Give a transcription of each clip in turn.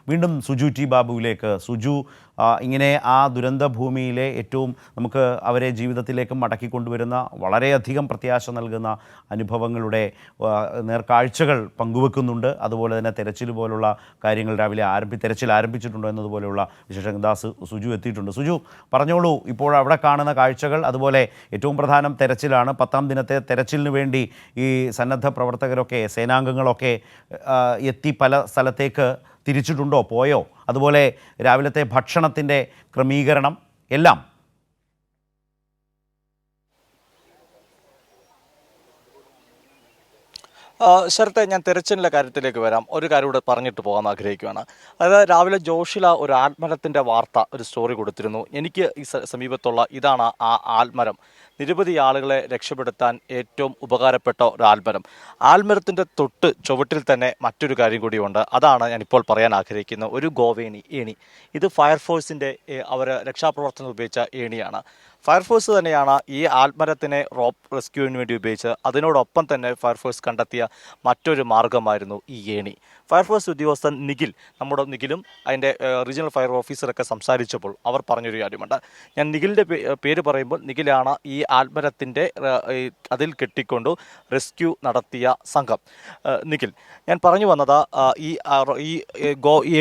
വീണ്ടും സുജു ടി ബാബുവിലേക്ക്. സുജു, ഇങ്ങനെ ആ ദുരന്ത ഭൂമിയിലെ ഏറ്റവും നമുക്ക് അവരെ ജീവിതത്തിലേക്ക് മടക്കിക്കൊണ്ടുവരുന്ന വളരെയധികം പ്രത്യാശ നൽകുന്ന അനുഭവങ്ങളുടെ നേർക്കാഴ്ചകൾ പങ്കുവെക്കുന്നുണ്ട്. അതുപോലെ തന്നെ തെരച്ചിൽ പോലുള്ള കാര്യങ്ങൾ രാവിലെ തെരച്ചിൽ ആരംഭിച്ചിട്ടുണ്ടോ എന്നതുപോലെയുള്ള വിശേഷങ്ങൾ സുജു എത്തിയിട്ടുണ്ട്. സുജു, പറഞ്ഞോളൂ, ഇപ്പോൾ അവിടെ കാണുന്ന കാഴ്ചകൾ. അതുപോലെ ഏറ്റവും പ്രധാനം തെരച്ചിലാണ്. 10ാം ദിനത്തെ തെരച്ചിലിന് വേണ്ടി ഈ സന്നദ്ധ പ്രവർത്തകരൊക്കെ, സേനാംഗങ്ങളൊക്കെ എത്തി പല സ്ഥലത്തേക്ക് തിരിച്ചിട്ടുണ്ടോ, പോയോ? അതുപോലെ രാവിലത്തെ ഭക്ഷണത്തിൻ്റെ ക്രമീകരണം എല്ലാം. ശരത്തെ, ഞാൻ തെരച്ചിലിൻ്റെ കാര്യത്തിലേക്ക് വരാം. ഒരു കാര്യം കൂടെ പറഞ്ഞിട്ട് പോകാൻ ആഗ്രഹിക്കുകയാണ്. അതായത് രാവിലെ ജോഷില ഒരു ആൽമരത്തിൻ്റെ വാർത്ത, ഒരു സ്റ്റോറി കൊടുത്തിരുന്നു. എനിക്ക് ഈ സമീപത്തുള്ള ഇതാണ് ആ ആൽമരം. നിരവധി ആളുകളെ രക്ഷപ്പെടുത്താൻ ഏറ്റവും ഉപകാരപ്പെട്ട ഒരു ആൽമരം. ആൽമരത്തിൻ്റെ തൊട്ട് ചുവട്ടിൽ തന്നെ മറ്റൊരു കാര്യം കൂടിയുണ്ട്. അതാണ് ഞാനിപ്പോൾ പറയാൻ ആഗ്രഹിക്കുന്ന ഒരു ഗോവേണി ഏണി. ഇത് ഫയർഫോഴ്സിൻ്റെ അവർ രക്ഷാപ്രവർത്തനം ഉപയോഗിച്ച ഏണിയാണ്. ഫയർഫോഴ്സ് തന്നെയാണ് ഈ ആൽമരത്തിനെ റോപ്പ് റെസ്ക്യൂവിന് വേണ്ടി ഉപയോഗിച്ചത്. അതിനോടൊപ്പം തന്നെ ഫയർഫോഴ്സ് കണ്ടെത്തിയ മറ്റൊരു മാർഗമായിരുന്നു ഈ ഏണി. ഫയർഫോഴ്സ് ഉദ്യോഗസ്ഥൻ നമ്മുടെ നിഖിലും അതിൻ്റെ റീജിയണൽ ഫയർ ഓഫീസറൊക്കെ സംസാരിച്ചപ്പോൾ അവർ പറഞ്ഞൊരു കാര്യമുണ്ട്. ഞാൻ നിഖിലിൻ്റെ പേര് പറയുമ്പോൾ നിഖിലാണ് ഈ ആൽമരത്തിൻ്റെ അതിൽ കെട്ടിക്കൊണ്ടു റെസ്ക്യൂ നടത്തിയ സംഘം. നിഖിൽ, ഞാൻ പറഞ്ഞു വന്നത് ഈ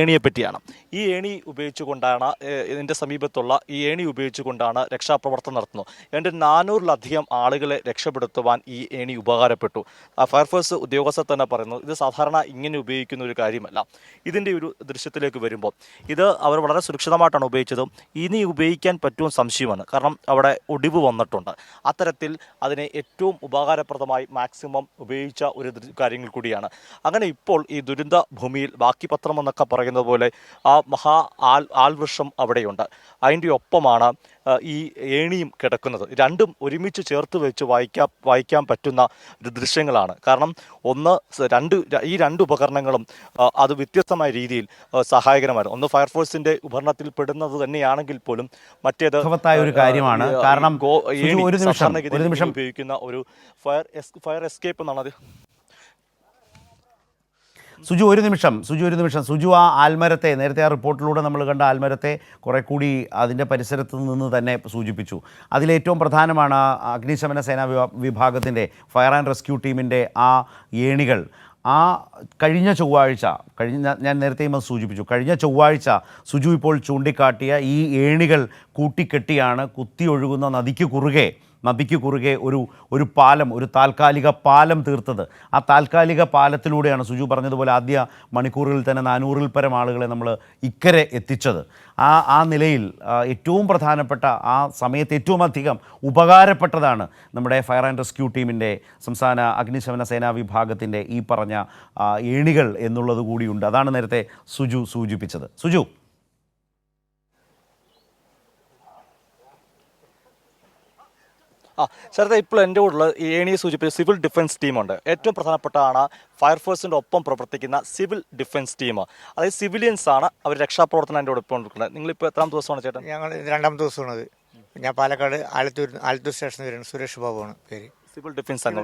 ഏണിയെ പറ്റിയാണ്. ഈ ഏണി ഉപയോഗിച്ചുകൊണ്ടാണ്, ഇതിൻ്റെ സമീപത്തുള്ള ഈ ഏണി ഉപയോഗിച്ചുകൊണ്ടാണ് രക്ഷാപ്രവർത്തനം നടത്തുന്നത്. ഏതാണ്ട് 400-ലധികം ആളുകളെ രക്ഷപ്പെടുത്തുവാൻ ഈ ഏണി ഉപകാരപ്പെട്ടു. ഫയർഫോഴ്സ് ഉദ്യോഗസ്ഥർ തന്നെ പറയുന്നു, ഇത് സാധാരണ ഇങ്ങനെ ഉപയോഗിക്കുന്ന ഒരു കാര്യമല്ല. ഇതിൻ്റെ ഒരു ദൃശ്യത്തിലേക്ക് വരുമ്പോൾ ഇത് അവർ വളരെ സുരക്ഷിതമായിട്ടാണ് ഉപയോഗിച്ചത്. ഇനി ഉപയോഗിക്കാൻ പറ്റുമെന്ന് സംശയമാണ്. കാരണം അവിടെ ഒടിവ് വന്നിട്ടുണ്ട്. അത്തരത്തിൽ അതിനെ ഏറ്റവും ഉപകാരപ്രദമായി മാക്സിമം ഉപയോഗിച്ച ഒരു കാര്യങ്ങൾ കൂടിയാണ്. അങ്ങനെ ഇപ്പോൾ ഈ ദുരന്ത ഭൂമിയിൽ ബാക്കി പത്രം എന്നൊക്കെ പറയുന്നത് പോലെ ആ ആൽവൃക്ഷം അവിടെയുണ്ട്. അതിൻ്റെ ഒപ്പമാണ് ഈ ഏണിയും കിടക്കുന്നത്. രണ്ടും ഒരുമിച്ച് ചേർത്ത് വെച്ച് വായിക്കാൻ പറ്റുന്ന ഒരു ദൃശ്യങ്ങളാണ്. കാരണം ഈ രണ്ട് ഉപകരണങ്ങളും അത് വ്യത്യസ്തമായ രീതിയിൽ സഹായകരമായിരുന്നു. ഒന്ന് ഫയർഫോഴ്സിന്റെ ഉപകരണത്തിൽ പെടുന്നത് തന്നെയാണെങ്കിൽ പോലും മറ്റേത് ഒരു കാര്യമാണ്. കാരണം ഉപയോഗിക്കുന്ന ഒരു ഫയർ എസ്കേപ്പ് എന്നാണ്. സുജു ഒരു നിമിഷം. സുജു, ആ ആൽമരത്തെ, നേരത്തെ ആ റിപ്പോർട്ടിലൂടെ നമ്മൾ കണ്ട ആൽമരത്തെ കുറെ കൂടി അതിൻ്റെ പരിസരത്ത് നിന്ന് തന്നെ സൂചിപ്പിച്ചു. അതിലേറ്റവും പ്രധാനമാണ് അഗ്നിശമന സേനാ വിഭാഗത്തിൻ്റെ ഫയർ ആൻഡ് റെസ്ക്യൂ ടീമിൻ്റെ ആ ഏണികൾ. കഴിഞ്ഞ ചൊവ്വാഴ്ച, ഞാൻ നേരത്തെയും സൂചിപ്പിച്ചു, കഴിഞ്ഞ ചൊവ്വാഴ്ച സുജു ഇപ്പോൾ ചൂണ്ടിക്കാട്ടിയ ഈ ഏണികൾ കൂട്ടിക്കെട്ടിയാണ് കുത്തിയൊഴുകുന്ന നദിക്ക് കുറുകെ ഒരു പാലം, ഒരു താൽക്കാലിക പാലം തീർത്തത്. ആ താൽക്കാലിക പാലത്തിലൂടെയാണ് സുജു പറഞ്ഞതുപോലെ ആദ്യ മണിക്കൂറുകളിൽ തന്നെ 400-ൽ പരം ആളുകളെ നമ്മൾ ഇക്കരെ എത്തിച്ചത്. ആ നിലയിൽ ഏറ്റവും പ്രധാനപ്പെട്ട, ആ സമയത്ത് ഏറ്റവും അധികം ഉപകാരപ്പെട്ടതാണ് നമ്മുടെ ഫയർ ആൻഡ് റെസ്ക്യൂ ടീമിൻ്റെ, സംസ്ഥാന അഗ്നിശമന സേനാ വിഭാഗത്തിൻ്റെ ഈ പറഞ്ഞ ഏണികൾ എന്നുള്ളത് കൂടിയുണ്ട്. അതാണ് നേരത്തെ സുജു സൂചിപ്പിച്ചത്. സുജു, ശരത്തെ, ഇപ്പോൾ എൻ്റെ കൂടെയുള്ള ഏണിയെ സൂചിപ്പിച്ച സിവിൽ ഡിഫൻസ് ടീമുണ്ട്. ഏറ്റവും പ്രധാനപ്പെട്ടതാണ് ഫയർഫോഴ്സിൻ്റെ ഒപ്പം പ്രവർത്തിക്കുന്ന സിവിൽ ഡിഫൻസ് ടീം. അതായത് സിവിലിയൻസ് ആണ് അവർ രക്ഷാപ്രവർത്തനം എൻ്റെ ഒപ്പം കൊടുക്കുന്നത്. നിങ്ങളിപ്പോൾ എത്രാം ദിവസമാണ് ചേട്ടൻ? ഞങ്ങൾ 2ാമത്തെ ദിവസമാണത്. ഞാൻ പാലക്കാട് ആലത്തൂർ സ്റ്റേഷനിൽ വരുന്നത്. സുരേഷ് ബാബുവാണ് പേര്. സിവിൽ ഡിഫൻസ് സംഘം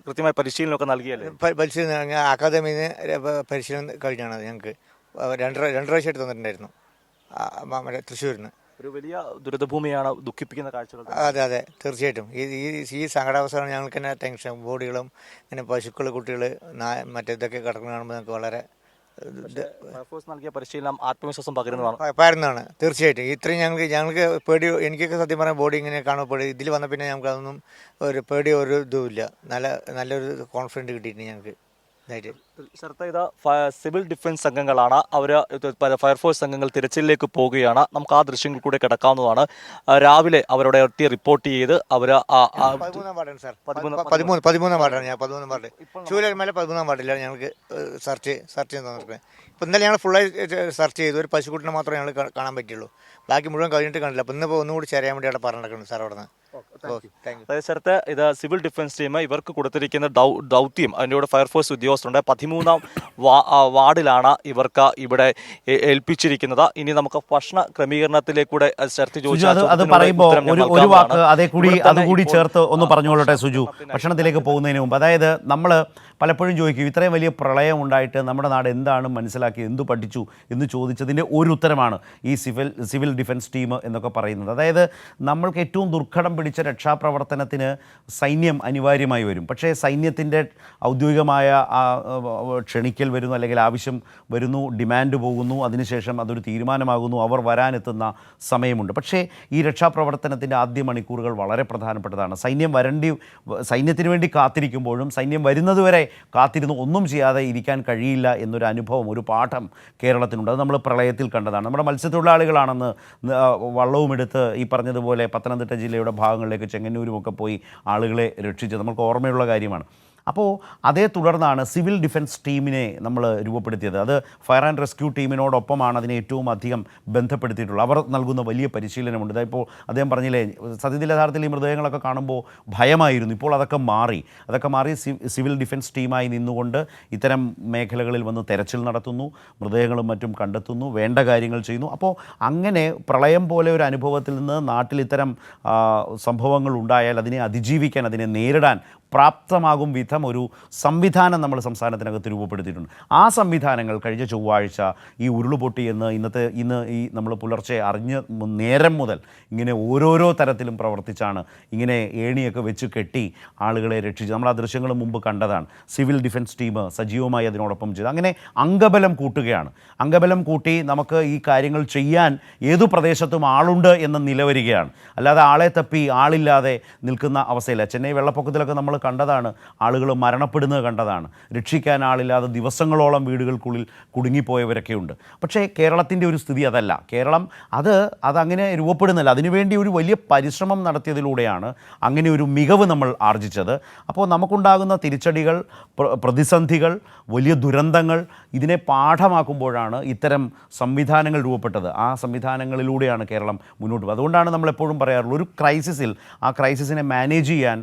കൃത്യമായ പരിശീലനമൊക്കെ നൽകിയല്ലേ? പരിശീലനം അക്കാദമിയിൽ നിന്ന് പരിശീലനം കഴിഞ്ഞാണ്. ഞങ്ങൾക്ക് 2 പ്രാവശ്യമായിട്ട് തന്നിട്ടുണ്ടായിരുന്നു തൃശ്ശൂരിൽ നിന്ന്. ഒരു വലിയ ദുരിതഭൂമിയാണ്, ദുഃഖിപ്പിക്കുന്ന കാഴ്ചകൾ. അതെ, തീർച്ചയായിട്ടും. ഈ സങ്കടാവസ്ഥയാണ് ഞങ്ങൾക്ക് തന്നെ ടെൻഷൻ. ബോഡികളും ഇങ്ങനെ പശുക്കൾ, കുട്ടികൾ, മറ്റേതൊക്കെ കിടക്കുന്ന കാണുമ്പോൾ ഞങ്ങൾക്ക് വളരെ നൽകിയ പരിശീലനം ആത്മവിശ്വാസം പകരുന്നതാണ്. തീർച്ചയായിട്ടും. ഇത്രയും ഞങ്ങൾക്ക് പേടി, എനിക്കൊക്കെ സത്യം പറഞ്ഞാൽ ബോഡി ഇങ്ങനെ കാണുമ്പോൾ പേടി. ഇതിൽ വന്ന പിന്നെ ഞങ്ങൾക്ക് അതൊന്നും ഒരു പേടി ഒരു ഇതുമില്ല. നല്ലൊരു കോൺഫിഡൻറ്റ് കിട്ടിയിട്ടുണ്ട് ഞങ്ങൾക്ക്. ശരത്ത, സിവിൽ ഡിഫൻസ് സംഘങ്ങളാണ്. അവർ ഫയർഫോഴ്സ് സംഘങ്ങൾ തിരച്ചിലേക്ക് പോവുകയാണ്. നമുക്ക് ആ ദൃശ്യങ്ങൾ കൂടെ കിടക്കാവുന്നതാണ്. രാവിലെ അവരോട് എത്തി റിപ്പോർട്ട് ചെയ്ത് അവർ 13ാം വാർഡാണ് സാർ. 13ാം വാർഡാണ്. ഞാൻ 13ാം വാർഡ്, ചൂരൽമല 13ാം വാർഡിലാണ് ഞങ്ങൾക്ക് സെർച്ച് ചെയ്ത് തന്നിരിക്കുന്നത്. ഇപ്പം ഇന്നലെ ഞങ്ങൾ ഫുള്ളായി സെർച്ച് ചെയ്തു. ഒരു പശുക്കുട്ടിനെ മാത്രമേ ഞങ്ങൾ കാണാൻ പറ്റുള്ളൂ. ബാക്കി മുഴുവൻ കഴിഞ്ഞിട്ട് കണ്ടില്ല. അപ്പം ഇന്നിപ്പോൾ ഒന്നുകൂടി ചേരാൻ വേണ്ടി അവിടെ പറഞ്ഞിട്ടുണ്ട് സാർ അവിടെ നിന്ന്. Okay thank you. അതായത് സ്ഥലത്ത് ഇത് സിവിൽ ഡിഫൻസ് ടീം ഇവർക്ക് കൊടുത്തിരിക്കുന്ന ദൗത്യം അതിൻ്റെ കൂടെ ഫയർഫോഴ്സ് ഉദ്യോഗസ്ഥരുണ്ട്. 13-ാം വാർഡിലാണ് ഇവർക്ക് ഇവിടെ ഏൽപ്പിച്ചിരിക്കുന്നത്. ഇനി നമുക്ക് ഭക്ഷണ ക്രമീകരണത്തിലേക്കൂടെ ശരത്ത് സുജു അത് പറയുമ്പോൾ ഒരു വാക്ക് അതുകൂടി ചേർത്ത് ഒന്ന് പറഞ്ഞുകൊള്ളട്ടെ സുജു, ഭക്ഷണത്തിലേക്ക് പോകുന്നതിന് മുമ്പ്. അതായത് നമ്മൾ പലപ്പോഴും ചോദിക്കും, ഇത്രയും വലിയ പ്രളയം ഉണ്ടായിട്ട് നമ്മുടെ നാട് എന്താണ് മനസ്സിലാക്കി, എന്തു പഠിച്ചു എന്ന് ചോദിച്ചതിൻ്റെ ഒരു ഉത്തരമാണ് ഈ സിവിൽ ഡിഫൻസ് ടീം എന്നൊക്കെ പറയുന്നത്. അതായത് നമ്മൾക്ക് ഏറ്റവും ദുർഘടം പിടിച്ച രക്ഷാപ്രവർത്തനത്തിന് സൈന്യം അനിവാര്യമായി വരും. പക്ഷേ സൈന്യത്തിൻ്റെ ഔദ്യോഗികമായ ക്ഷണിക്കൽ വരുന്നു, അല്ലെങ്കിൽ ആവശ്യം വരുന്നു, ഡിമാൻഡ് പോകുന്നു, അതിനുശേഷം അതൊരു തീരുമാനമാകുന്നു, അവർ വരാനെത്തുന്ന സമയമുണ്ട്. പക്ഷേ ഈ രക്ഷാപ്രവർത്തനത്തിൻ്റെ ആദ്യ മണിക്കൂറുകൾ വളരെ പ്രധാനപ്പെട്ടതാണ്. സൈന്യത്തിന് വേണ്ടി കാത്തിരിക്കുമ്പോഴും സൈന്യം വരുന്നതുവരെ കാത്തിരുന്ന് ഒന്നും ചെയ്യാതെ ഇരിക്കാൻ കഴിയില്ല എന്നൊരു അനുഭവം, ഒരു പാഠം കേരളത്തിനുണ്ട്. അത് നമ്മൾ പ്രളയത്തിൽ കണ്ടതാണ്. നമ്മുടെ മത്സ്യത്തൊഴിലാളികളാണെന്ന് വള്ളവുമെടുത്ത് ഈ പറഞ്ഞതുപോലെ പത്തനംതിട്ട ജില്ലയുടെ ഭാഗങ്ങളിലേക്ക് ചെങ്ങന്നൂരുമൊക്കെ പോയി ആളുകളെ രക്ഷിച്ചത് നമുക്ക് ഓർമ്മയുള്ള കാര്യമാണ്. അപ്പോൾ അതേ തുടർന്നാണ് സിവിൽ ഡിഫൻസ് ടീമിനെ നമ്മൾ രൂപപ്പെടുത്തിയത്. അത് ഫയർ ആൻഡ് റെസ്ക്യൂ ടീമിനോടൊപ്പമാണ് അതിനെ ഏറ്റവും അധികം ബന്ധപ്പെടുത്തിയിട്ടുള്ളത്. അവർ നൽകുന്ന വലിയ പരിശീലനമുണ്ട്. ഇപ്പോൾ അദ്ദേഹം പറഞ്ഞില്ലേ, സത്യത്തിൽ യഥാർത്ഥത്തിൽ ഈ മൃതദേഹങ്ങളൊക്കെ കാണുമ്പോൾ ഭയമായിരുന്നു. ഇപ്പോൾ അതൊക്കെ മാറി സിവിൽ ഡിഫൻസ് ടീമായി നിന്നുകൊണ്ട് ഇത്തരം മേഖലകളിൽ വന്ന് തെരച്ചിൽ നടത്തുന്നു, മൃതദേഹങ്ങളും മറ്റും കണ്ടെത്തുന്നു, വേണ്ട കാര്യങ്ങൾ ചെയ്യുന്നു. അപ്പോൾ അങ്ങനെ പ്രളയം പോലെ ഒരു അനുഭവത്തിൽ നിന്ന് നാട്ടിൽ ഇത്തരം സംഭവങ്ങൾ ഉണ്ടായാൽ അതിനെ അതിജീവിക്കാൻ, അതിനെ നേരിടാൻ പ്രാപ്തമാകും വിധം ഒരു സംവിധാനം നമ്മൾ സംസ്ഥാനത്തിനകത്ത് രൂപപ്പെടുത്തിയിട്ടുണ്ട്. ആ സംവിധാനങ്ങൾ കഴിഞ്ഞ ചൊവ്വാഴ്ച ഈ ഉരുളുപൊട്ടി ഇന്ന് ഈ നമ്മൾ പുലർച്ചെ അറിഞ്ഞ് നേരം മുതൽ ഇങ്ങനെ ഓരോരോ തരത്തിലും പ്രവർത്തിച്ചാണ് ഇങ്ങനെ ഏണിയൊക്കെ വെച്ച് കെട്ടി ആളുകളെ രക്ഷിച്ചത്. നമ്മൾ ആ ദൃശ്യങ്ങൾ മുമ്പ് കണ്ടതാണ്. സിവിൽ ഡിഫൻസ് ടീം സജീവമായി അതിനോടൊപ്പം ചെയ്തു. അങ്ങനെ അംഗബലം കൂട്ടുകയാണ്. അംഗബലം കൂട്ടി നമുക്ക് ഈ കാര്യങ്ങൾ ചെയ്യാൻ ഏതു പ്രദേശത്തും ആളുണ്ട് എന്ന നിലവരികയാണ്. അല്ലാതെ ആളെ തപ്പി ആളില്ലാതെ നിൽക്കുന്ന അവസ്ഥയില്ല. ചെന്നൈ വെള്ളപ്പൊക്കത്തിലൊക്കെ നമ്മൾ കണ്ടതാണ്, ആളുകൾ മരണപ്പെടുന്നത് കണ്ടതാണ്. രക്ഷിക്കാൻ ആളില്ലാതെ ദിവസങ്ങളോളം വീടുകൾക്കുള്ളിൽ കുടുങ്ങിപ്പോയവരൊക്കെയുണ്ട്. പക്ഷേ കേരളത്തിൻ്റെ ഒരു സ്ഥിതി അതല്ല. കേരളം അതങ്ങനെ രൂപപ്പെടുന്നില്ല. അതിനുവേണ്ടി ഒരു വലിയ പരിശ്രമം നടത്തിയതിലൂടെയാണ് അങ്ങനെ ഒരു മികവ് നമ്മൾ ആർജിച്ചത്. അപ്പോൾ നമുക്കുണ്ടാകുന്ന തിരിച്ചടികൾ, പ്രതിസന്ധികൾ, വലിയ ദുരന്തങ്ങൾ, ഇതിനെ പാഠമാക്കുമ്പോഴാണ് ഇത്തരം സംവിധാനങ്ങൾ രൂപപ്പെട്ടത്. ആ സംവിധാനങ്ങളിലൂടെയാണ് കേരളം മുന്നോട്ട് പോകുന്നത്. അതുകൊണ്ടാണ് നമ്മളെപ്പോഴും പറയാറുള്ളത്, ഒരു ക്രൈസിസിൽ ആ ക്രൈസിസിനെ മാനേജ് ചെയ്യാൻ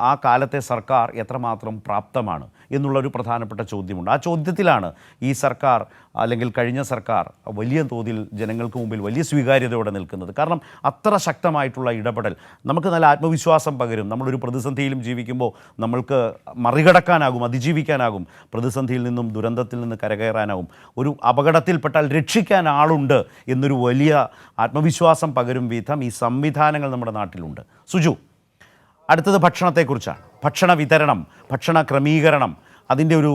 ആ കാലത്തെ സർക്കാർ എത്രമാത്രം പ്രാപ്തമാണ് എന്നുള്ളൊരു പ്രധാനപ്പെട്ട ചോദ്യമുണ്ട്. ആ ചോദ്യത്തിലാണ് ഈ സർക്കാർ, അല്ലെങ്കിൽ കഴിഞ്ഞ സർക്കാർ വലിയ തോതിൽ ജനങ്ങൾക്ക് മുമ്പിൽ വലിയ സ്വീകാര്യതയോടെ നിൽക്കുന്നത്. കാരണം അത്ര ശക്തമായിട്ടുള്ള ഇടപെടൽ നമുക്ക് നല്ല ആത്മവിശ്വാസം പകരും. നമ്മളൊരു പ്രതിസന്ധിയിലും ജീവിക്കുമ്പോൾ നമ്മൾക്ക് മറികടക്കാനാകും, അതിജീവിക്കാനാകും, പ്രതിസന്ധിയിൽ നിന്നും ദുരന്തത്തിൽ നിന്ന് കരകയറാനാകും, ഒരു അപകടത്തിൽപ്പെട്ടാൽ രക്ഷിക്കാൻ ആളുണ്ട് എന്നൊരു വലിയ ആത്മവിശ്വാസം പകരും വിധം ഈ സംവിധാനങ്ങൾ നമ്മുടെ നാട്ടിലുണ്ട്. സുജു, അടുത്തത് ഭക്ഷണത്തെക്കുറിച്ചാണ്. ഭക്ഷണ വിതരണം, ഭക്ഷണ ക്രമീകരണം, അതിൻ്റെ ഒരു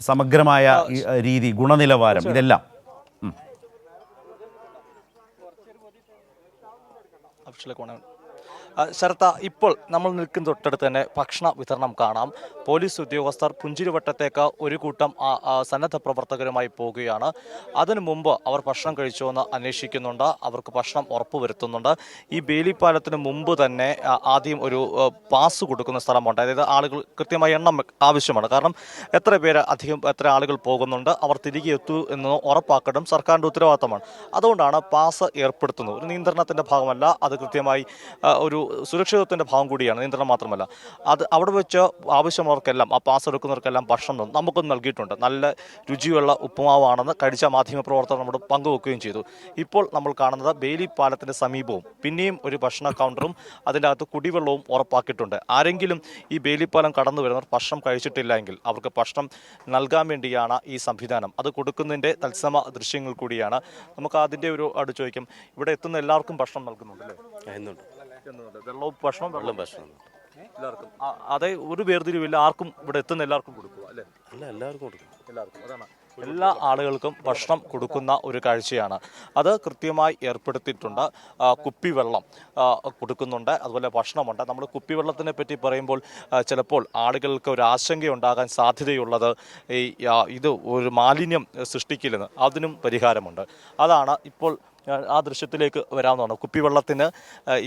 സമഗ്രമായ രീതി, ഗുണനിലവാരം, ഇതെല്ലാം ശരത്ത, ഇപ്പോൾ നമ്മൾ നിൽക്കുന്ന തൊട്ടടുത്ത് തന്നെ ഭക്ഷണ വിതരണം കാണാം. പോലീസ് ഉദ്യോഗസ്ഥർ പുഞ്ചിരിവട്ടത്തേക്ക് ഒരു കൂട്ടം സന്നദ്ധ പ്രവർത്തകരുമായി പോകുകയാണ്. അതിനു മുമ്പ് അവർ ഭക്ഷണം കഴിച്ചോ എന്ന് അന്വേഷിക്കുന്നുണ്ട്, അവർക്ക് ഭക്ഷണം ഉറപ്പുവരുത്തുന്നുണ്ട്. ഈ ബേലിപ്പാലത്തിന് മുമ്പ് തന്നെ ആദ്യം ഒരു പാസ് കൊടുക്കുന്ന സ്ഥലമുണ്ട്. അതായത് ആളുകൾ കൃത്യമായ എണ്ണം ആവശ്യമാണ്. കാരണം എത്ര ആളുകൾ പോകുന്നുണ്ട്, അവർ തിരികെ എത്തൂ എന്ന് ഉറപ്പാക്കലും സർക്കാരിൻ്റെ ഉത്തരവാദിത്തമാണ്. അതുകൊണ്ടാണ് പാസ് ഏർപ്പെടുത്തുന്നത്. ഒരു നിയന്ത്രണത്തിൻ്റെ ഭാഗമല്ല, അത് കൃത്യമായി ഒരു സുരക്ഷിതത്വത്തിൻ്റെ ഭാഗം കൂടിയാണ്, നിയന്ത്രണം മാത്രമല്ല. അത് അവിടെ വെച്ച് ആവശ്യമുള്ളവർക്കെല്ലാം, ആ പാസ് എടുക്കുന്നവർക്കെല്ലാം ഭക്ഷണം നമുക്കും നൽകിയിട്ടുണ്ട്. നല്ല രുചിയുള്ള ഉപ്പുമാവാണെന്ന് കഴിച്ച മാധ്യമപ്രവർത്തകർ നമ്മോട് പങ്കുവെക്കുകയും ചെയ്തു. ഇപ്പോൾ നമ്മൾ കാണുന്നത് ബേലി പാലത്തിൻ്റെ സമീപവും പിന്നെയും ഒരു ഭക്ഷണ കൗണ്ടറും അതിൻ്റെ അകത്ത് കുടിവെള്ളവും ഉറപ്പാക്കിയിട്ടുണ്ട്. ആരെങ്കിലും ഈ ബേലിപ്പാലം കടന്നു വരുന്നവർ ഭക്ഷണം കഴിച്ചിട്ടില്ല എങ്കിൽ അവർക്ക് ഭക്ഷണം നൽകാൻ വേണ്ടിയാണ് ഈ സംവിധാനം. അത് കൊടുക്കുന്നതിൻ്റെ തത്സമ ദൃശ്യങ്ങൾ കൂടിയാണ്. നമുക്ക് അതിൻ്റെ ഒരു ചോദിക്കും, ഇവിടെ എത്തുന്ന എല്ലാവർക്കും ഭക്ഷണം നൽകുന്നുണ്ടല്ലേ? വെള്ളവും ഭക്ഷണം എല്ലാവർക്കും, അതെ, ഒരു വേർതിരിവില്ല, ആർക്കും ഇവിടെ എത്തുന്ന എല്ലാവർക്കും കൊടുക്കുക അല്ലേ? എല്ലാവർക്കും. അതാണ്, എല്ലാ ആളുകൾക്കും ഭക്ഷണം കൊടുക്കുന്ന ഒരു കാഴ്ചയാണ്. അത് കൃത്യമായി ഏർപ്പെടുത്തിയിട്ടുണ്ട്. കുപ്പിവെള്ളം കൊടുക്കുന്നുണ്ട്, അതുപോലെ ഭക്ഷണമുണ്ട്. നമ്മൾ കുപ്പിവെള്ളത്തിനെ പറ്റി പറയുമ്പോൾ ചിലപ്പോൾ ആളുകൾക്ക് ഒരു ആശങ്കയുണ്ടാകാൻ സാധ്യതയുള്ളത് ഇത് ഒരു മാലിന്യം സൃഷ്ടിക്കില്ലെന്ന്. അതിനും പരിഹാരമുണ്ട്. അതാണ് ഇപ്പോൾ ആ ദൃശ്യത്തിലേക്ക് വരാവുന്നതാണ്. കുപ്പിവെള്ളത്തിന്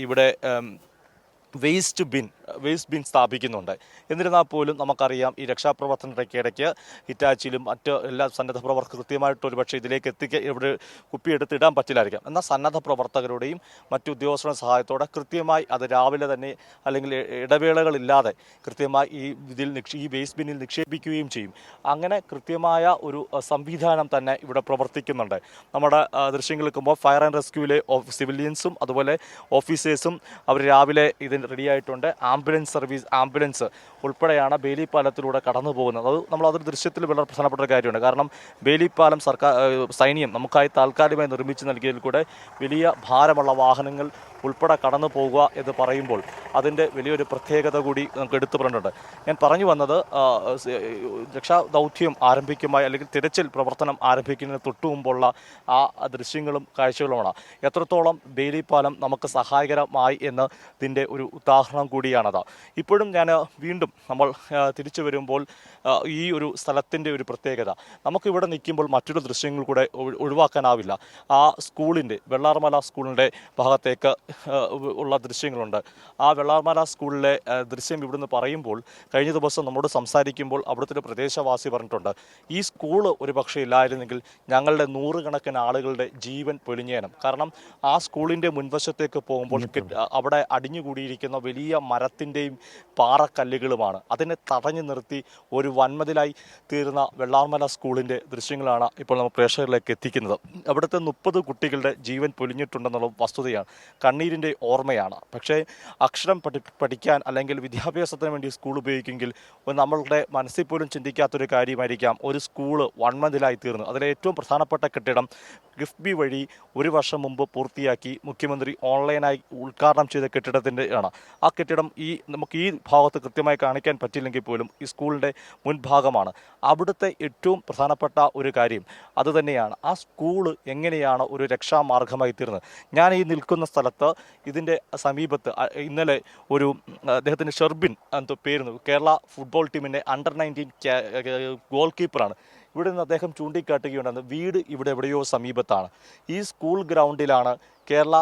ഇവിടെ വേസ്റ്റ് ബിൻ വേസ്റ്റ് ബിൻ സ്ഥാപിക്കുന്നുണ്ട്. എന്നിരുന്നാൽ പോലും നമുക്കറിയാം ഈ രക്ഷാപ്രവർത്തനത്തിൻ്റെ ഇടയ്ക്ക് ഹിറ്റാച്ചിയിലും മറ്റ് എല്ലാ സന്നദ്ധ പ്രവർത്തകർ കൃത്യമായിട്ട് ഒരുപക്ഷെ ഇതിലേക്ക് ഇവിടെ കുപ്പിയെടുത്ത് ഇടാൻ പറ്റില്ലായിരിക്കാം. എന്നാൽ സന്നദ്ധ പ്രവർത്തകരുടെയും മറ്റു ഉദ്യോഗസ്ഥരുടെ സഹായത്തോടെ കൃത്യമായി അത് രാവിലെ തന്നെ അല്ലെങ്കിൽ ഇടവേളകളില്ലാതെ കൃത്യമായി ഈ വേസ്റ്റ് ബിന്നിൽ നിക്ഷേപിക്കുകയും ചെയ്യും. അങ്ങനെ കൃത്യമായ ഒരു സംവിധാനം തന്നെ ഇവിടെ പ്രവർത്തിക്കുന്നുണ്ട്. നമ്മുടെ ദൃശ്യങ്ങൾ എടുക്കുമ്പോൾ ഫയർ ആൻഡ് റെസ്ക്യൂവിലെ സിവിലിയൻസും അതുപോലെ ഓഫീസേഴ്സും അവർ രാവിലെ ഇതിന് റെഡിയായിട്ടുണ്ട്. ആംബുലൻസ് ഉൾപ്പെടെയാണ് ബേലി പാലത്തിലൂടെ കടന്നു പോകുന്നത്. അതൊരു ദൃശ്യത്തിൽ വളരെ പ്രധാനപ്പെട്ട ഒരു കാര്യമാണ്. കാരണം ബേലി പാലം സൈന്യം നമുക്കായി താൽക്കാലികമായി നിർമ്മിച്ചു നൽകിയതിൽ കൂടെ വലിയ ഭാരമുള്ള വാഹനങ്ങൾ ഉൾപ്പെടെ കടന്നു പോകുക എന്ന് പറയുമ്പോൾ അതിൻ്റെ വലിയൊരു പ്രത്യേകത കൂടി നമുക്ക് എടുത്തു പറഞ്ഞിട്ടുണ്ട്. ഞാൻ പറഞ്ഞു വന്നത് രക്ഷാദൗത്യം ആരംഭിക്കുമായി അല്ലെങ്കിൽ തിരച്ചിൽ പ്രവർത്തനം ആരംഭിക്കുന്നതിന് തൊട്ടു മുമ്പുള്ള ആ ദൃശ്യങ്ങളും കാഴ്ചകളുമാണ്. എത്രത്തോളം ബേലി പാലം നമുക്ക് സഹായകരമായി എന്നതിൻ്റെ ഒരു ഉദാഹരണം കൂടിയാണത്. ഇപ്പോഴും ഞാൻ വീണ്ടും നമ്മൾ തിരിച്ചു വരുമ്പോൾ ഈ ഒരു സ്ഥലത്തിൻ്റെ ഒരു പ്രത്യേകത നമുക്കിവിടെ നിൽക്കുമ്പോൾ മറ്റൊരു ദൃശ്യങ്ങൾ കൂടെ ഒഴിവാക്കാനാവില്ല. ആ സ്കൂളിൻ്റെ വെള്ളാർമല സ്കൂളിൻ്റെ ഭാഗത്തേക്ക് ഉള്ള ദൃശ്യങ്ങളുണ്ട്. ആ വെള്ളാർമല സ്കൂളിലെ ദൃശ്യം ഇവിടുന്ന് പറയുമ്പോൾ കഴിഞ്ഞ ദിവസം നമ്മോട് സംസാരിക്കുമ്പോൾ അവിടുത്തെ ഒരു പ്രദേശവാസി പറഞ്ഞിട്ടുണ്ട്, ഈ സ്കൂൾ ഒരു പക്ഷേ ഇല്ലായിരുന്നെങ്കിൽ ഞങ്ങളുടെ നൂറുകണക്കിന് ആളുകളുടെ ജീവൻ പൊലിഞ്ഞേനും. കാരണം ആ സ്കൂളിൻ്റെ മുൻവശത്തേക്ക് പോകുമ്പോൾ അവിടെ അടിഞ്ഞുകൂടിയിരിക്കുന്ന വലിയ മരത്തിൻ്റെയും പാറക്കല്ലുകളുമാണ്. അതിനെ തടഞ്ഞു നിർത്തി ഒരു വൻമതിലായി തീർന്ന വെള്ളാർമല സ്കൂളിൻ്റെ ദൃശ്യങ്ങളാണ് ഇപ്പോൾ നമ്മൾ പ്രേക്ഷകരിലേക്ക് എത്തിക്കുന്നത്. അവിടുത്തെ 30 കുട്ടികളുടെ ജീവൻ പൊലിഞ്ഞിട്ടുണ്ടെന്നുള്ള വസ്തുതയാണ്, കണ്ണീരിൻ്റെ ഓർമ്മയാണ്. പക്ഷേ അക്ഷരം പഠിക്കാൻ അല്ലെങ്കിൽ വിദ്യാഭ്യാസത്തിന് വേണ്ടി സ്കൂൾ ഉപയോഗിക്കുമെങ്കിൽ നമ്മളുടെ മനസ്സിൽ പോലും ചിന്തിക്കാത്തൊരു കാര്യമായിരിക്കാം ഒരു സ്കൂള് വൻമതിലായി തീർന്നു. അതിലെ ഏറ്റവും പ്രധാനപ്പെട്ട കെട്ടിടം കിഫ്ബി വഴി 1 വർഷം മുമ്പ് പൂർത്തിയാക്കി മുഖ്യമന്ത്രി ഓൺലൈനായി ഉദ്ഘാടനം ചെയ്ത കെട്ടിടത്തിൻ്റെ ആണ്. ആ കെട്ടിടം നമുക്ക് ഈ ഭാഗത്ത് കൃത്യമായി കാണിക്കാൻ പറ്റില്ലെങ്കിൽ പോലും ഈ സ്കൂളിൻ്റെ മുൻഭാഗമാണ്. അവിടുത്തെ ഏറ്റവും പ്രധാനപ്പെട്ട ഒരു കാര്യം അതുതന്നെയാണ്, ആ സ്കൂള് എങ്ങനെയാണ് ഒരു രക്ഷാമാർഗമായി തീർന്നത്. ഞാൻ ഈ നിൽക്കുന്ന സ്ഥലത്ത് ഇതിൻ്റെ സമീപത്ത് ഇന്നലെ അദ്ദേഹത്തിൻ്റെ ഷെർബിൻ എന്തോ പേരുന്നു, കേരള ഫുട്ബോൾ ടീമിൻ്റെ അണ്ടർ-19 ഗോൾ കീപ്പറാണ്. ഇവിടെ നിന്ന് അദ്ദേഹം ചൂണ്ടിക്കാട്ടുകയുണ്ടെന്ന് വീട് ഇവിടെ എവിടെയോ സമീപത്താണ്. ഈ സ്കൂൾ ഗ്രൗണ്ടിലാണ് കേരള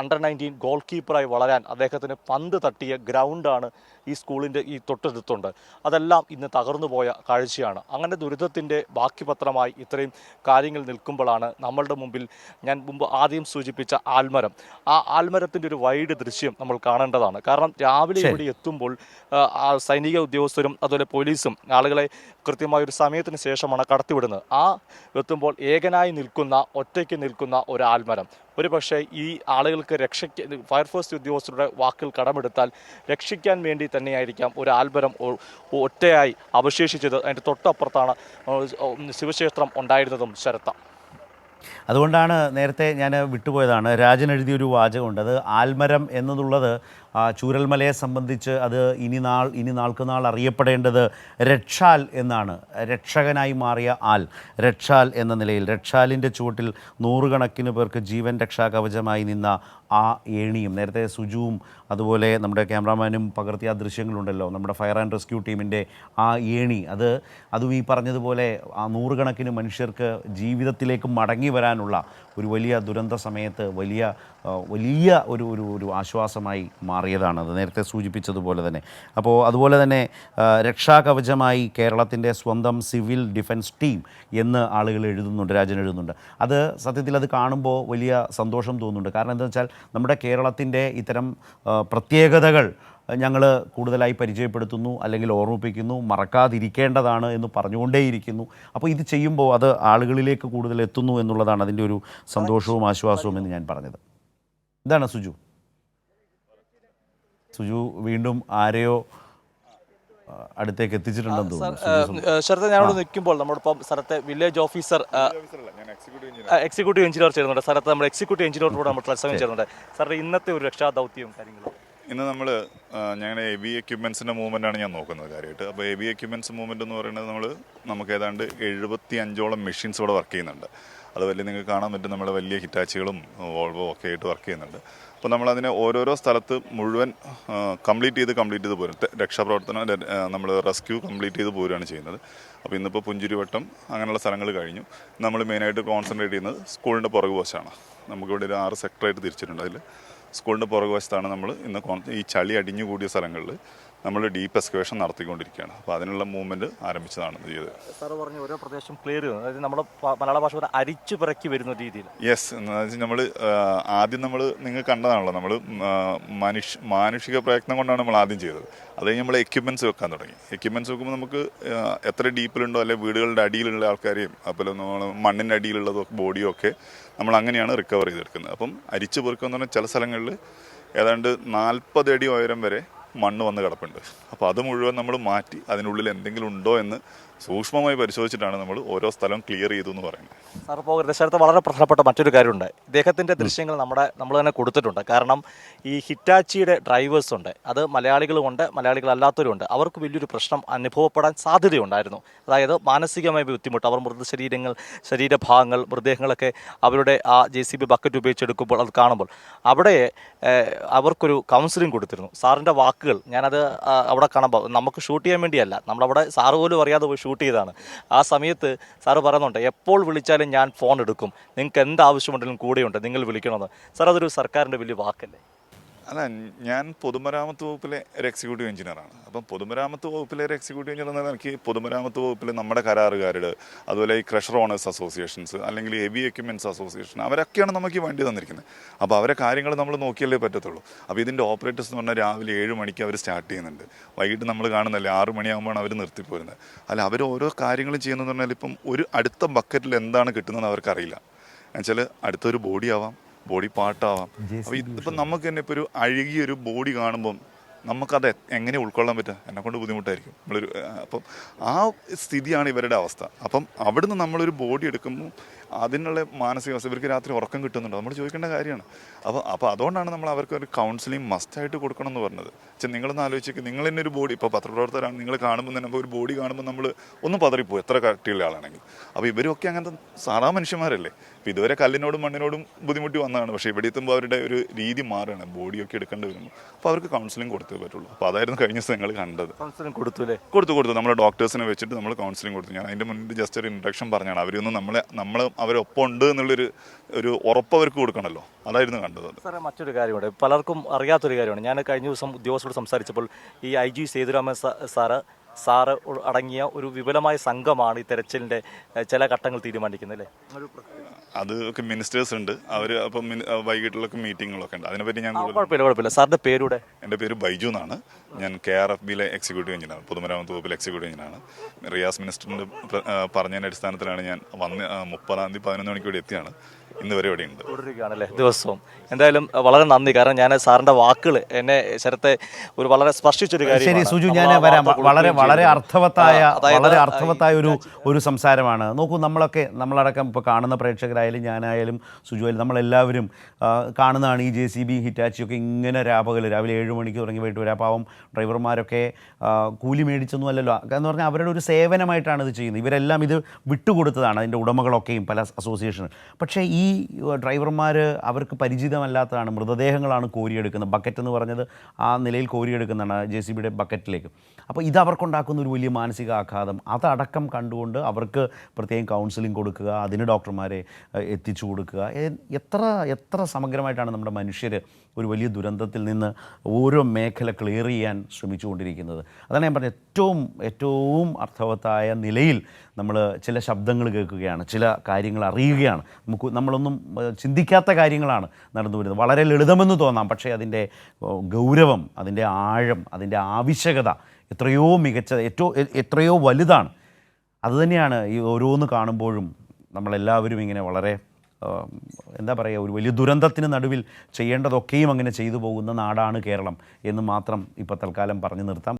അണ്ടർ-19 ഗോൾ കീപ്പറായി വളരാൻ അദ്ദേഹത്തിന് പന്ത് തട്ടിയ ഗ്രൗണ്ടാണ് ഈ സ്കൂളിൻ്റെ ഈ തൊട്ടടുത്തുണ്ട്. അതെല്ലാം ഇന്ന് തകർന്നു പോയ കാഴ്ചയാണ്. അങ്ങനെ ദുരിതത്തിൻ്റെ ബാക്കി പത്രമായി ഇത്രയും കാര്യങ്ങൾ നിൽക്കുമ്പോഴാണ് നമ്മളുടെ മുമ്പിൽ ഞാൻ മുമ്പ് ആദ്യം സൂചിപ്പിച്ച ആൽമരം, ആ ആൽമരത്തിൻ്റെ ഒരു വൈഡ് ദൃശ്യം നമ്മൾ കാണേണ്ടതാണ്. കാരണം രാവിലെ ഇവിടെ എത്തുമ്പോൾ സൈനിക ഉദ്യോഗസ്ഥരും അതുപോലെ പോലീസും ആളുകളെ കൃത്യമായ ഒരു സമയത്തിന് ശേഷമാണ് കടത്തിവിടുന്നത്. ആ എത്തുമ്പോൾ ഒറ്റയ്ക്ക് നിൽക്കുന്ന ഒരു ആൽമരം, ഒരു പക്ഷേ ഈ ആളുകൾക്ക് ഫയർഫോഴ്സ് ഉദ്യോഗസ്ഥരുടെ വാക്കുകൾ കടമെടുത്താൽ രക്ഷിക്കാൻ വേണ്ടി തന്നെയായിരിക്കാം ഒരു ആൽമരം ഒറ്റയായി അവശേഷിച്ചത്. അതിൻ്റെ തൊട്ടപ്പുറത്താണ് ശിവക്ഷേത്രം ഉണ്ടായിരുന്നതും. ശരത്ത, അതുകൊണ്ടാണ് നേരത്തെ ഞാൻ വിട്ടുപോയതാണ്, രാജൻ എഴുതിയൊരു വാചകമുണ്ട്. അത് ആൽമരം എന്നുള്ളത് ചൂരൽമലയെ സംബന്ധിച്ച് അത് ഇനി നാൾക്ക് നാൾ അറിയപ്പെടേണ്ടത് രക്ഷാൽ എന്നാണ്. രക്ഷകനായി മാറിയ ആൽ, രക്ഷാൽ എന്ന നിലയിൽ രക്ഷാലിൻ്റെ ചുവട്ടിൽ നൂറുകണക്കിന് പേർക്ക് ജീവൻ രക്ഷാകവചമായി നിന്ന ആ ഏണിയും, നേരത്തെ സുജുവും അതുപോലെ നമ്മുടെ ക്യാമറാമാനും പകർത്തിയ ദൃശ്യങ്ങളുണ്ടല്ലോ, നമ്മുടെ ഫയർ ആൻഡ് റെസ്ക്യൂ ടീമിൻ്റെ ആ ഏണി, അതും ഈ പറഞ്ഞതുപോലെ ആ നൂറുകണക്കിന് മനുഷ്യർക്ക് ജീവിതത്തിലേക്ക് മടങ്ങി വരാനുള്ള ഒരു വലിയ ദുരന്ത സമയത്ത് വലിയ ഒരു ആശ്വാസമായി മാറിയതാണത്, നേരത്തെ സൂചിപ്പിച്ചതുപോലെ തന്നെ. അപ്പോൾ അതുപോലെ തന്നെ രക്ഷാകവചമായി കേരളത്തിൻ്റെ സ്വന്തം സിവിൽ ഡിഫൻസ് ടീം എന്ന് ആളുകൾ എഴുതുന്നുണ്ട്, രാജൻ എഴുതുന്നുണ്ട്. അത് സത്യത്തിൽ അത് കാണുമ്പോൾ വലിയ സന്തോഷം തോന്നുന്നുണ്ട്. കാരണം എന്താണെന്ന് വെച്ചാൽ നമ്മുടെ കേരളത്തിൻ്റെ ഇത്തരം പ്രത്യേകതകൾ ഞങ്ങൾ കൂടുതലായി പരിചയപ്പെടുത്തുന്നു, അല്ലെങ്കിൽ ഓർമ്മിപ്പിക്കുന്നു, മറക്കാതിരിക്കേണ്ടതാണ് എന്ന് പറഞ്ഞുകൊണ്ടേയിരിക്കുന്നു. അപ്പോൾ ഇത് ചെയ്യുമ്പോൾ അത് ആളുകളിലേക്ക് കൂടുതൽ എത്തുന്നു എന്നുള്ളതാണ് അതിൻ്റെ ഒരു സന്തോഷവും ആശ്വാസവും എന്ന് ഞാൻ പറഞ്ഞത്. ഇതാണ് സുജു വീണ്ടും ആരെയോ അടുത്തേക്ക് എത്തിച്ചിട്ടുണ്ടെന്ന് തോന്നുന്നു. ശരത്, ഞാനോട് നിൽക്കുമ്പോൾ നമ്മളിപ്പം സ്ഥലത്തെ വില്ലേജ് ഓഫീസർ എക്സിക്യൂട്ടീവ് എഞ്ചിനീയർ ചേരുന്നുണ്ട്. സ്ഥലത്ത് നമ്മുടെ എക്സിക്യൂട്ടീവ് എഞ്ചിനീയറോട് നമ്മൾ തത്സമയം ചേരുന്നുണ്ട്. സാറിൻ്റെ ഇന്നത്തെ ഒരു രക്ഷാദൗത്യവും കാര്യങ്ങളും? ഇന്ന് നമ്മൾ ഞങ്ങളുടെ ഹെവി എക്യുപ്മെൻസിൻ്റെ മൂവ്മെൻറ്റാണ് ഞാൻ നോക്കുന്നത് കാര്യമായിട്ട്. അപ്പോൾ ഹെവി എക്യുപ്മെൻറ്റ്സ് മൂവ്മെൻറ്റ് എന്ന് പറയുന്നത് നമുക്ക് ഏതാണ്ട് 75ഓളം മെഷീൻസ് ഇവിടെ വർക്ക് ചെയ്യുന്നുണ്ട്. അത് നിങ്ങൾക്ക് കാണാൻ പറ്റും, നമ്മുടെ വലിയ ഹിറ്റാച്ചികളും വോൾവോ ഒക്കെ ആയിട്ട് വർക്ക് ചെയ്യുന്നുണ്ട്. അപ്പോൾ നമ്മളതിനെ ഓരോരോ സ്ഥലത്ത് മുഴുവൻ കംപ്ലീറ്റ് ചെയ്ത് പോരും. രക്ഷാപ്രവർത്തനം നമ്മൾ റെസ്ക്യൂ കംപ്ലീറ്റ് ചെയ്ത് പോരുകയാണ് ചെയ്യുന്നത്. അപ്പോൾ ഇന്നിപ്പോൾ പുഞ്ചിരിവട്ടം അങ്ങനെയുള്ള സ്ഥലങ്ങൾ കഴിഞ്ഞു. നമ്മൾ മെയിനായിട്ട് കോൺസെൻട്രേറ്റ് ചെയ്യുന്നത് സ്കൂളിൻ്റെ പുറകു വശമാണ്. നമുക്കിവിടെ ഒരു 6 സെക്ടറായിട്ട് തിരിച്ചിട്ടുണ്ട്. അതിൽ സ്കൂളിൻ്റെ പുറകുവശത്താണ് നമ്മൾ ഇന്ന് ഈ ചളി അടിഞ്ഞു കൂടിയ സ്ഥലങ്ങളിൽ നമ്മൾ ഡീപ്പ് എക്സ്കവേഷൻ നടത്തിക്കൊണ്ടിരിക്കുകയാണ്. അപ്പോൾ അതിനുള്ള മൂവ്മെൻറ്റ് ആരംഭിച്ചതാണ് ഇത് ചെയ്തത്. സാറ് പറഞ്ഞു ഓരോ പ്രദേശം ക്ലിയർ ചെയ്യുന്നു, അതായത് നമ്മുടെ മലയാള ഭാഷ പോലെ അരിച്ചു പിറക്കി വരുന്ന രീതിയിൽ. യെസ്, എന്ന് വെച്ചാൽ നമ്മൾ ആദ്യം നമ്മൾ നിങ്ങൾ കണ്ടതാണല്ലോ, നമ്മൾ മാനുഷിക പ്രയത്നം കൊണ്ടാണ് നമ്മൾ ആദ്യം ചെയ്തത്. അത് കഴിഞ്ഞ് നമ്മൾ എക്യുപ്മെൻറ്റ്സ് വെക്കാൻ തുടങ്ങി. എക്യുപ്മെൻറ്റ്സ് വെക്കുമ്പോൾ നമുക്ക് എത്ര ഡീപ്പിലുണ്ടോ അല്ലെങ്കിൽ വീടുകളുടെ അടിയിലുള്ള ആൾക്കാരെയും അതുപോലെ നമ്മൾ മണ്ണിൻ്റെ അടിയിലുള്ളതോ ബോഡിയോ ഒക്കെ നമ്മൾ അങ്ങനെയാണ് റിക്കവർ ചെയ്തെടുക്കുന്നത്. അപ്പം അരിച്ചു പെറുക്കുക എന്ന് പറഞ്ഞാൽ ചില സ്ഥലങ്ങളിൽ ഏതാണ്ട് 40 അടി ഉയരം വരെ മണ്ണ് വന്ന് കിടപ്പുണ്ട്. അപ്പോൾ അത് മുഴുവൻ നമ്മൾ മാറ്റി അതിനുള്ളിൽ എന്തെങ്കിലും ഉണ്ടോ എന്ന് സൂക്ഷ്മമായി പരിശോധിച്ചിട്ടാണ് നമ്മൾ ഓരോ സ്ഥലം ക്ലിയർ ചെയ്തു എന്ന് പറയുന്നത്. സാർ ഇപ്പോൾ ദശരഥ വളരെ പ്രധാനപ്പെട്ട മറ്റൊരു കാര്യമുണ്ട്. ഇദ്ദേഹത്തിൻ്റെ ദൃശ്യങ്ങൾ നമ്മൾ തന്നെ കൊടുത്തിട്ടുണ്ട്. കാരണം ഈ ഹിറ്റാച്ചിയുടെ ഡ്രൈവേഴ്സ് ഉണ്ട്, അത് മലയാളികളുമുണ്ട് മലയാളികളല്ലാത്തവരുമുണ്ട്. അവർക്ക് വലിയൊരു പ്രശ്നം അനുഭവപ്പെടാൻ സാധ്യതയുണ്ടായിരുന്നു. അതായത് മാനസികമായ ബുദ്ധിമുട്ട്, അവർ ശരീരഭാഗങ്ങൾ മൃതദേഹങ്ങളൊക്കെ അവരുടെ ആ JCB ബക്കറ്റ് ഉപയോഗിച്ചെടുക്കുമ്പോൾ അത് കാണുമ്പോൾ അവിടെ അവർക്കൊരു കൗൺസിലിംഗ് കൊടുത്തിരുന്നു. സാറിൻ്റെ വാക്കുകൾ ഞാനത് അവിടെ കാണുമ്പോൾ നമുക്ക് ഷൂട്ട് ചെയ്യാൻ വേണ്ടിയല്ല, നമ്മളവിടെ സാറ് പോലും അറിയാതെ പോയി ഷൂട്ട് ചെയ്താണ്. ആ സമയത്ത് സാറ് പറയുന്നുണ്ട്, എപ്പോൾ വിളിച്ചാലും ഞാൻ ഫോൺ എടുക്കും, നിങ്ങൾക്ക് എന്ത് ആവശ്യമുണ്ടെങ്കിലും കൂടെയുണ്ട്, നിങ്ങൾ വിളിക്കണമെന്ന്. സാർ അതൊരു സർക്കാരിൻ്റെ വലിയ വാക്കല്ലേ? അല്ല, ഞാൻ പൊതുമരാമത്ത് വകുപ്പിലെ ഒരു എക്സിക്യൂട്ടീവ് എഞ്ചിനീയറാണ്. അപ്പം പൊതുമരാമത്ത് വകുപ്പിലെ ഒരു എക്സിക്യൂട്ടീവ് എഞ്ചിനീയർ എന്നാൽ എനിക്ക് പൊതുമരാമത്ത് വകുപ്പിൽ നമ്മുടെ കരാറുകാരുടെ അതുപോലെ ഈ ക്രഷർ ഓണേഴ്സ് അസോസിയേഷൻസ് അല്ലെങ്കിൽ ഹെവി എക്യുപ്മെൻറ്റ്സ് അസോസിയേഷൻ അവരൊക്കെയാണ് നമുക്ക് വേണ്ടി തന്നിരിക്കുന്നത്. അപ്പോൾ അവരെ കാര്യങ്ങൾ നമ്മൾ നോക്കിയല്ലേ പറ്റത്തുള്ളൂ. അപ്പോൾ ഇതിൻ്റെ ഓപ്പറേറ്റേഴ്സ് എന്ന് പറഞ്ഞാൽ രാവിലെ 7 മണിക്ക് അവർ സ്റ്റാർട്ട് ചെയ്യുന്നുണ്ട്, വൈകിട്ട് നമ്മൾ കാണുന്നല്ലേ 6 മണിയാകുമ്പോഴാണ് അവർ നിർത്തിപ്പോരുന്നത്. അല്ല, അവർ ഓരോ കാര്യങ്ങളും ചെയ്യുന്നതെന്ന് പറഞ്ഞാൽ ഇപ്പം ഒരു അടുത്ത ബക്കറ്റിൽ എന്താണ് കിട്ടുന്നതെന്ന് അവർക്കറിയില്ല. എന്നുവെച്ചാൽ അടുത്തൊരു ബോഡി ആവാം, ബോഡി പാർട്ടാവാം. അപ്പോൾ ഇതിപ്പം നമുക്ക് തന്നെ ഇപ്പോൾ ഒരു അഴുകിയൊരു ബോഡി കാണുമ്പം നമുക്കത് എങ്ങനെ ഉൾക്കൊള്ളാൻ പറ്റുക? എന്നെക്കൊണ്ട് ബുദ്ധിമുട്ടായിരിക്കും. അപ്പം ആ സ്ഥിതിയാണ് ഇവരുടെ അവസ്ഥ. അപ്പം അവിടുന്ന് നമ്മളൊരു ബോഡി എടുക്കുമ്പോൾ അതിനുള്ള മാനസികാവസ്ഥ, ഇവർക്ക് രാത്രി ഉറക്കം കിട്ടുന്നുണ്ടോ നമ്മൾ ചോദിക്കേണ്ട കാര്യമാണ്. അപ്പോൾ അതുകൊണ്ടാണ് നമ്മൾ അവർക്ക് ഒരു കൗൺസിലിംഗ് മസ്റ്റായിട്ട് കൊടുക്കണം എന്ന് പറഞ്ഞത്. പക്ഷേ നിങ്ങളൊന്ന് ആലോചിക്കുക, നിങ്ങൾ തന്നെ ഒരു ബോഡി, ഇപ്പോൾ പത്രപ്രവർത്തകരാണ്, നിങ്ങൾ കാണുമ്പോൾ തന്നെ ഒരു ബോഡി കാണുമ്പോൾ നമ്മൾ ഒന്ന് പതറിപ്പോവും, എത്ര കട്ടിയുള്ള ആളാണെങ്കിൽ. അപ്പോൾ ഇവരൊക്കെ അങ്ങനത്തെ സാധാ മനുഷ്യന്മാരല്ലേ. ഇപ്പോൾ ഇതുവരെ കല്ലിനോടും മണ്ണിനോടും ബുദ്ധിമുട്ടി വന്നതാണ്. പക്ഷേ ഇവിടെ എത്തുമ്പോൾ അവരുടെ ഒരു രീതി മാറുകയാണ്, ബോഡിയൊക്കെ എടുക്കേണ്ടി വരുമ്പോൾ. അപ്പോൾ അവർക്ക് കൗൺസിലിംഗ് കൊടുത്തേ പറ്റുള്ളൂ. അപ്പോൾ അതായിരുന്നു കഴിഞ്ഞ ദിവസം നിങ്ങൾ കണ്ടത്. കൗൺസിലിംഗ് കൊടുത്തു. നമ്മൾ ഡോക്ടേഴ്സിനെ വെച്ചിട്ട് നമ്മൾ കൗൺസിലിംഗ് കൊടുത്തു. ഞാൻ അതിൻ്റെ മുന്നിൽ ജസ്റ്റ് ഒരു ഇൻട്രഡക്ഷൻ പറഞ്ഞാണ്. അവരൊന്നും നമ്മൾ അവരൊപ്പം ഉണ്ട് എന്നുള്ളൊരു ഉറപ്പ് അവർക്ക് കൊടുക്കണമല്ലോ, അതായിരുന്നു കണ്ടത്. സാറേ, മറ്റൊരു കാര്യമുണ്ട്, പലർക്കും അറിയാത്തൊരു കാര്യമാണ്. ഞാൻ കഴിഞ്ഞ ദിവസം ഉദ്യോഗസ്ഥരോട് സംസാരിച്ചപ്പോൾ ഈ IG സേതുരാമൻ സാറ് അടങ്ങിയ ഒരു വിപുലമായ സംഘമാണ് ഈ തെരച്ചിലിൻ്റെ ചില ഘട്ടങ്ങൾ തീരുമാനിക്കുന്നത് അല്ലേ? അതൊക്കെ മിനിസ്റ്റേഴ്സ് ഉണ്ട്, അവർ അപ്പം വൈകിട്ടുള്ളൊക്കെ മീറ്റിങ്ങുകളൊക്കെ ഉണ്ട്. അതിനെപ്പറ്റി ഞാൻ കുഴപ്പമില്ല. സാറിൻ്റെ പേരുടെ? എൻ്റെ പേര് ബൈജു എന്നാണ്. ഞാൻ KRFBയിലെ എക്സിക്യൂട്ടീവ് എഞ്ചിനാണ്, പൊതുമരാമത്ത് വകുപ്പിലെ എക്സിക്യൂട്ടീവ് എഞ്ചിനാണ്. റിയാസ് മിനിസ്റ്ററിൻ്റെ പറഞ്ഞതിൻ്റെ അടിസ്ഥാനത്തിലാണ് ഞാൻ 30-ാം തീയതി 11 മണിക്ക് ഇവിടെ എത്തിയാണ്. ഇന്ന് വരെ ഇവിടെ ഉണ്ട്, തുടരുകയാണല്ലേ ദിവസവും. എന്തായാലും വളരെ നന്ദി. കാരണം ഞാൻ സാറിൻ്റെ വാക്കുകൾ എന്നെ ശരത്തെ ഒരു വളരെ സ്പർശിച്ചൊരു കാര്യം. ശരി സുജു, ഞാൻ വരാം. വളരെ അർത്ഥവത്തായ ഒരു സംസാരമാണ്. നോക്കൂ, നമ്മളടക്കം ഇപ്പോൾ കാണുന്ന പ്രേക്ഷകരായാലും ഞാനായാലും സുജുവായാലും നമ്മളെല്ലാവരും കാണുന്നതാണ് ഈ JCB ഹിറ്റാച്ചിയൊക്കെ ഇങ്ങനെ രാവിലെ 7 മണിക്ക് തുടങ്ങി പോയിട്ട് വരാം. പാവം ഡ്രൈവർമാരൊക്കെ കൂലി മേടിച്ചൊന്നും അല്ലല്ലോ, എന്ന് പറഞ്ഞാൽ അവരുടെ ഒരു സേവനമായിട്ടാണ് ഇത് ചെയ്യുന്നത്. ഇവരെല്ലാം ഇത് വിട്ടുകൊടുത്തതാണ്, അതിൻ്റെ ഉടമകളൊക്കെയും പല അസോസിയേഷൻ. പക്ഷേ ഈ ഡ്രൈവർമാർ അവർക്ക് പരിചിതമല്ലാത്തതാണ്, മൃതദേഹങ്ങളാണ് കോരിയെടുക്കുന്നത്. ബക്കറ്റ് എന്ന് പറഞ്ഞത് ആ നിലയിൽ കോരിയെടുക്കുന്നതാണ് JCBയുടെ ബക്കറ്റിലേക്ക്. അപ്പോൾ ഇത് അവർക്കുണ്ടാക്കുന്ന ഒരു വലിയ മാനസിക ആഘാതം, അതടക്കം കണ്ടുകൊണ്ട് അവർക്ക് പ്രത്യേകം കൗൺസിലിംഗ് കൊടുക്കുക, അതിന് ഡോക്ടർമാരെ എത്തിച്ചു കൊടുക്കുക. എത്ര സമഗ്രമായിട്ടാണ് നമ്മുടെ മനുഷ്യർ ഒരു വലിയ ദുരന്തത്തിൽ നിന്ന് ഓരോ മേഖല ക്ലിയർ ചെയ്യാൻ ശ്രമിച്ചുകൊണ്ടിരിക്കുന്നത്. അതാണ് ഞാൻ പറഞ്ഞത്, ഏറ്റവും അർത്ഥവത്തായ നിലയിൽ നമ്മൾ ചില ശബ്ദങ്ങൾ കേൾക്കുകയാണ്, ചില കാര്യങ്ങൾ അറിയുകയാണ്. നമ്മളൊന്നും ചിന്തിക്കാത്ത കാര്യങ്ങളാണ് നടന്നു വരുന്നത്. വളരെ ലളിതമെന്ന് തോന്നാം, പക്ഷേ അതിൻ്റെ ഗൗരവം, അതിൻ്റെ ആഴം, അതിൻ്റെ ആവശ്യകത എത്രയോ മികച്ചത്, എത്രയോ വലുതാണ്. അതുതന്നെയാണ് ഈ ഓരോന്ന് കാണുമ്പോഴും നമ്മളെല്ലാവരും ഇങ്ങനെ വളരെ എന്താ പറയുക, ഒരു വലിയ ദുരന്തത്തിന് നടുവിൽ ചെയ്യേണ്ടതൊക്കെയും അങ്ങനെ ചെയ്തു പോകുന്ന നാടാണ് കേരളം എന്ന് മാത്രം ഇപ്പോൾ തൽക്കാലം പറഞ്ഞു നിർത്താം.